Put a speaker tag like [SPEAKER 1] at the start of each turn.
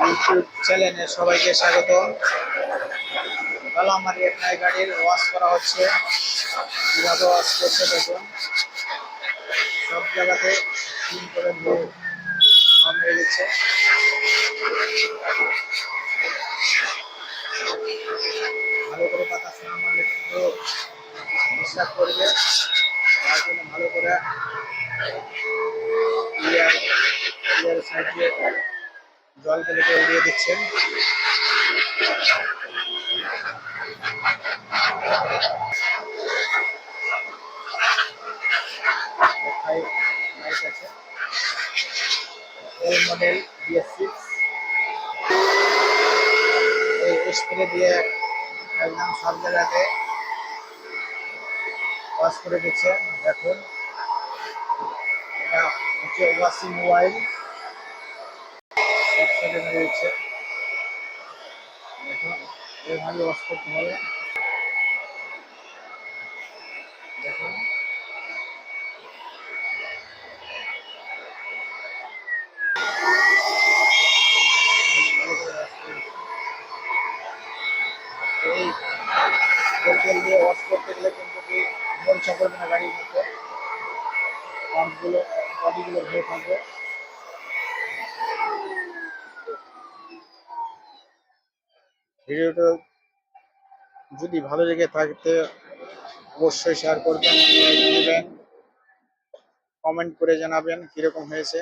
[SPEAKER 1] YouTube চ্যানেলে সবাইকে স্বাগত। ভালো, আমার এফআই গাড়ির ওয়াশ করা হচ্ছে। কিভাবে ওয়াশ করছে দেখুন, সব জায়গাতে ক্লিন করে ধুয়ে হয়ে গেছে। ভালো করে কথা শোনা মানে কিন্তু ডিস্টার্ব করবে, তার জন্য ভালো করে সাইড দিয়ে জল পেলে উড়িয়ে দিচ্ছেন। এল মডেল BS6 এই স্প্রে দিয়ে একদম সব জায়গাতে ওয়াশ করে দিচ্ছে। দেখুন, এটা হচ্ছে ওয়াশিং অয়েল, সব সাইডে রয়েছে। দেখুন, এইভাবে ওয়াশ করতে হবে। দেখুন, এই তেল দিয়ে ওয়াশ করতে গেলে কিন্তু কি মরিচা করবে না গাড়ির মধ্যে, পাম্পগুলো বডিগুলো ধুয়ে থাকবে। ভিডিওটা যদি ভালো লেগে থাকতে অবশ্যই শেয়ার করবেন, কমেন্ট করে জানাবেন কিরকম হয়েছে।